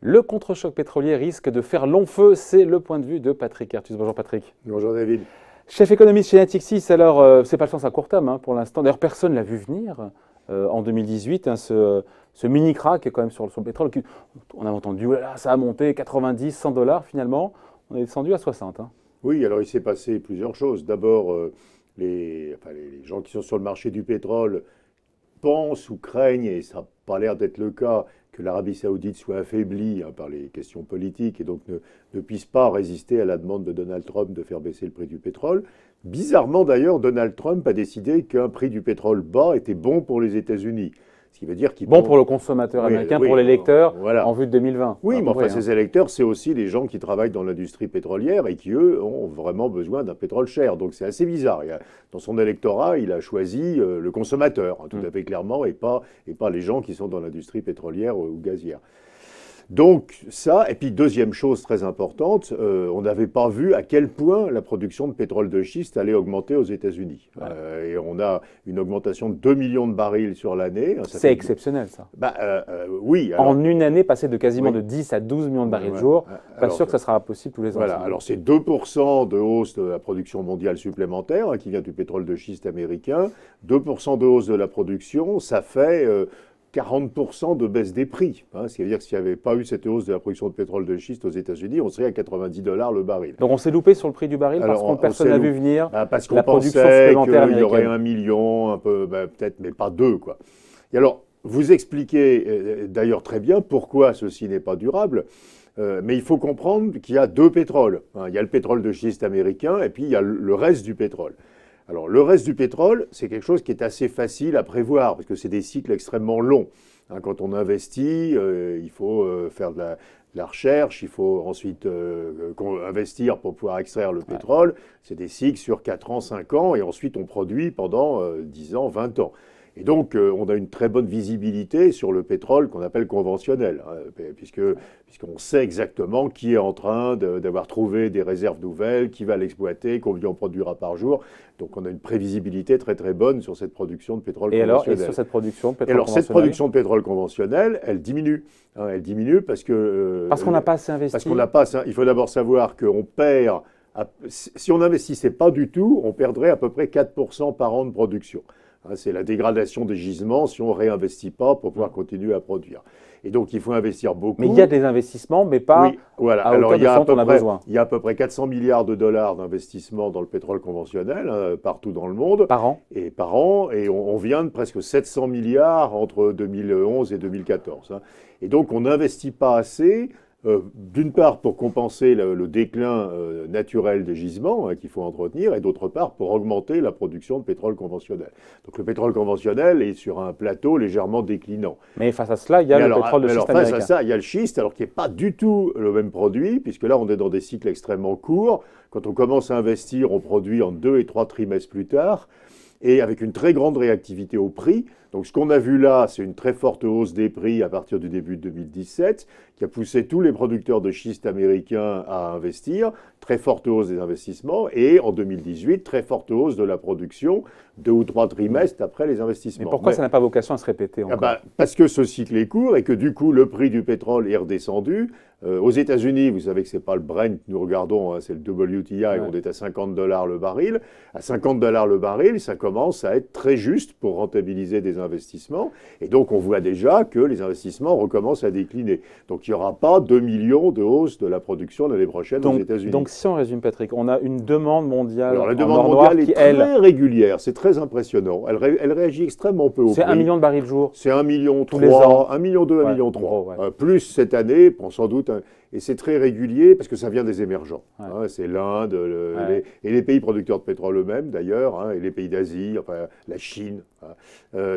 Le contre-choc pétrolier risque de faire long feu, c'est le point de vue de Patrick Artus. Bonjour Patrick. Bonjour David. Chef économiste chez Natixis, alors c'est pas le sens à court terme pour l'instant. D'ailleurs personne ne l'a vu venir en 2018, ce mini crack quand même sur le pétrole. On a entendu, voilà, ça a monté 90, 100 dollars finalement, on est descendu à 60. Oui, alors il s'est passé plusieurs choses. D'abord, les gens qui sont sur le marché du pétrole pensent ou craignent, et ça n'a pas l'air d'être le cas, que l'Arabie Saoudite soit affaiblie par les questions politiques et donc ne puisse pas résister à la demande de Donald Trump de faire baisser le prix du pétrole. Bizarrement d'ailleurs, Donald Trump a décidé qu'un prix du pétrole bas était bon pour les États-Unis. Ce qui veut dire qu'il bon pour le consommateur américain, pour l'électeur, voilà, en vue de 2020. Oui, mais enfin, ces électeurs, c'est aussi les gens qui travaillent dans l'industrie pétrolière et qui, eux, ont vraiment besoin d'un pétrole cher. Donc c'est assez bizarre. Dans son électorat, il a choisi le consommateur, tout à fait clairement, et pas les gens qui sont dans l'industrie pétrolière ou gazière. Donc ça, et puis deuxième chose très importante, on n'avait pas vu à quel point la production de pétrole de schiste allait augmenter aux États-Unis. Et on a une augmentation de 2 millions de barils sur l'année. C'est exceptionnel ça. Oui. Alors, en une année, passer de quasiment de 10 à 12 millions de barils jour, pas sûr que ça sera possible tous les ans. Voilà, alors c'est 2% de hausse de la production mondiale supplémentaire qui vient du pétrole de schiste américain, 2% de hausse de la production, ça fait 40% de baisse des prix. Ce qui veut dire que s'il n'y avait pas eu cette hausse de la production de pétrole de schiste aux États-Unis, on serait à 90 $ le baril. Donc on s'est loupé sur le prix du baril parce que personne n'a vu venir parce qu'on la production pensait supplémentaire qu'il y aurait 1 million, un peu, peut-être, mais pas 2, quoi. Et alors, vous expliquez d'ailleurs très bien pourquoi ceci n'est pas durable. Mais il faut comprendre qu'il y a deux pétroles. Il y a le pétrole de schiste américain et puis il y a le reste du pétrole. Alors, le reste du pétrole, c'est quelque chose qui est assez facile à prévoir, parce que c'est des cycles extrêmement longs. Quand on investit, il faut faire de la recherche, il faut ensuite investir pour pouvoir extraire le pétrole. C'est des cycles sur 4 ans, 5 ans, et ensuite on produit pendant 10 ans, 20 ans. Et donc, on a une très bonne visibilité sur le pétrole qu'on appelle conventionnel, puisqu'on sait exactement qui est en train d'avoir trouvé des réserves nouvelles, qui va l'exploiter, combien on produira par jour. Donc, on a une prévisibilité très très bonne sur cette production de pétrole conventionnel. Et sur cette production de pétrole conventionnel, cette production de pétrole conventionnel, elle diminue. Elle diminue parce que... parce qu'on n'a pas assez investi. Parce qu'on n'a pas assez, il faut d'abord savoir qu'on perd... Si on n'investissait pas du tout, on perdrait à peu près 4% par an de production. C'est la dégradation des gisements si on ne réinvestit pas pour pouvoir continuer à produire. Et donc, il faut investir beaucoup. Mais il y a des investissements, mais pas à hauteur de ce dont on a besoin. Il y a à peu près 400 milliards de dollars d'investissement dans le pétrole conventionnel, partout dans le monde. Par an. Et on vient de presque 700 milliards entre 2011 et 2014. Et donc, on n'investit pas assez. D'une part pour compenser le déclin naturel des gisements qu'il faut entretenir, et d'autre part pour augmenter la production de pétrole conventionnel. Donc le pétrole conventionnel est sur un plateau légèrement déclinant. Mais face à cela, il y a le pétrole de schiste américain. Face à ça, il y a le schiste, alors qui n'est pas du tout le même produit, puisque là on est dans des cycles extrêmement courts. Quand on commence à investir, on produit en 2 et 3 trimestres plus tard, et avec une très grande réactivité au prix. Donc ce qu'on a vu là, c'est une très forte hausse des prix à partir du début de 2017, qui a poussé tous les producteurs de schiste américains à investir, très forte hausse des investissements, et en 2018, très forte hausse de la production, 2 ou 3 trimestres après les investissements. Mais pourquoi ça n'a pas vocation à se répéter encore ? Parce que ce cycle est court et que du coup, le prix du pétrole est redescendu. Aux États-Unis, vous savez que ce n'est pas le Brent que nous regardons, c'est le WTI, on est à 50 $ le baril. À 50 $ le baril, ça commence à être très juste pour rentabiliser des investissements. Et donc, on voit déjà que les investissements recommencent à décliner. Donc, il n'y aura pas 2 millions de hausse de la production l'année prochaine aux États-Unis. Donc, si on résume, Patrick, on a une demande mondiale. Alors, la demande mondiale est très régulière. C'est très impressionnant. Elle réagit extrêmement peu au prix. C'est 1 million de barils jour. C'est 1 million tous les ans. 1 million 2, 1 million 3. Plus cette année, sans doute. Et c'est très régulier parce que ça vient des émergents. C'est l'Inde et les pays producteurs de pétrole eux-mêmes d'ailleurs, et les pays d'Asie, enfin la Chine.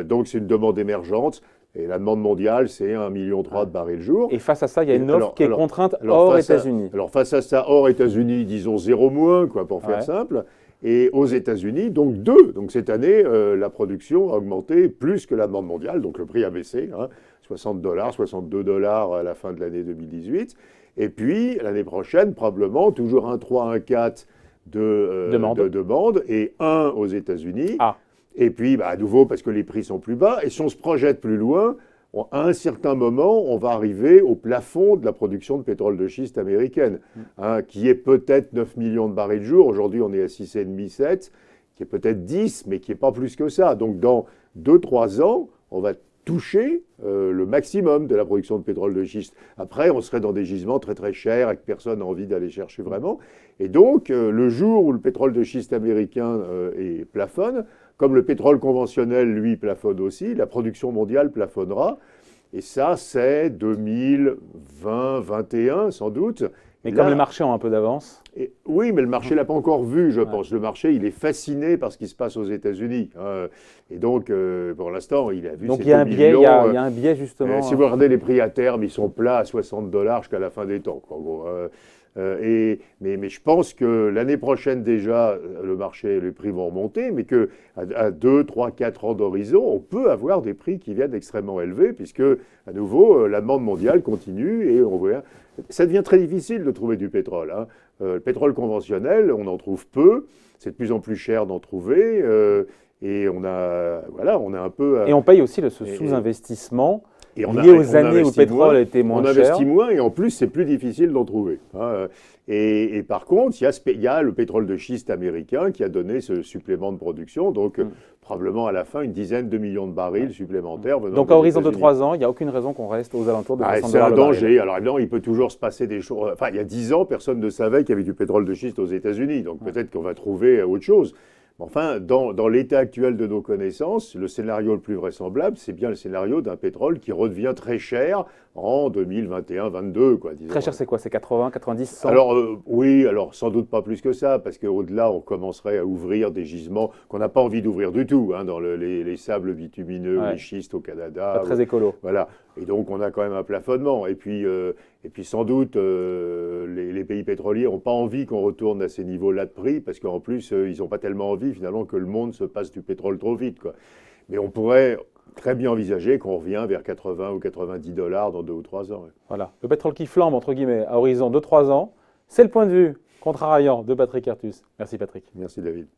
Donc c'est une demande émergente. Et la demande mondiale, c'est 1,3 million de barils jour. Et face à ça, il y a une offre qui est contrainte hors États-Unis. Alors face à ça, hors États-Unis, disons 0 moins, pour faire simple. Et aux États-Unis, donc 2. Donc cette année, la production a augmenté plus que la demande mondiale. Donc le prix a baissé, 60 $, 62 $ à la fin de l'année 2018. Et puis, l'année prochaine, probablement, toujours 1,3, 1,4 de demande et 1 aux États-Unis. Et puis, à nouveau, parce que les prix sont plus bas. Et si on se projette plus loin, à un certain moment, on va arriver au plafond de la production de pétrole de schiste américaine, qui est peut-être 9 millions de barils jour. Aujourd'hui, on est à 6,5, 7, qui est peut-être 10, mais qui n'est pas plus que ça. Donc, dans 2-3 ans, on va toucher le maximum de la production de pétrole de schiste. Après, on serait dans des gisements très très chers et que personne n'a envie d'aller chercher vraiment. Et donc, le jour où le pétrole de schiste américain plafonne, comme le pétrole conventionnel, lui, plafonne aussi, la production mondiale plafonnera. Et ça, c'est 2020, 2021 sans doute. Mais comme les marchés ont un peu d'avance. Oui, mais le marché ne l'a pas encore vu, je pense. Le marché, il est fasciné par ce qui se passe aux États-Unis. Et donc, pour l'instant, il a vu donc ces il y a un 2 biais, millions, il y a un biais justement. Si vous regardez les prix à terme, ils sont plats à $60 jusqu'à la fin des temps, quoi, en gros. Mais je pense que l'année prochaine déjà, le marché, les prix vont remonter, mais qu'à 2, 3, 4 ans d'horizon, on peut avoir des prix qui viennent extrêmement élevés, puisque, à nouveau, la demande mondiale continue et on voit. Ça devient très difficile de trouver du pétrole. Le pétrole conventionnel, on en trouve peu, c'est de plus en plus cher d'en trouver, et on a un peu. Et on paye aussi ce sous-investissement. Et lié aux années où le pétrole était moins cher. On investit moins et en plus, c'est plus difficile d'en trouver. Et par contre, il y a le pétrole de schiste américain qui a donné ce supplément de production, donc probablement à la fin une dizaine de millions de barils supplémentaires. Donc à horizon de 3 ans, il n'y a aucune raison qu'on reste aux alentours de 60 $. C'est un danger. Alors évidemment, il peut toujours se passer des choses. Enfin, il y a 10 ans, personne ne savait qu'il y avait du pétrole de schiste aux États-Unis, donc peut-être qu'on va trouver autre chose. Enfin, dans l'état actuel de nos connaissances, le scénario le plus vraisemblable, c'est bien le scénario d'un pétrole qui redevient très cher en 2021-22. Très cher, c'est quoi? C'est 80, 90, 100? Alors, oui, alors sans doute pas plus que ça, parce qu'au-delà, on commencerait à ouvrir des gisements qu'on n'a pas envie d'ouvrir du tout, dans les sables bitumineux, les schistes au Canada. Pas très écolo. Voilà. Et donc, on a quand même un plafonnement. Et puis sans doute, les pays pétroliers n'ont pas envie qu'on retourne à ces niveaux-là de prix, parce qu'en plus, ils n'ont pas tellement envie, finalement, que le monde se passe du pétrole trop vite, quoi. Mais on pourrait très bien envisager qu'on revient vers 80 ou 90 $ dans 2 ou 3 ans. Ouais. Voilà. Le pétrole qui flambe, entre guillemets, à horizon de 3 ans, c'est le point de vue contrariant de Patrick Artus. Merci Patrick. Merci David.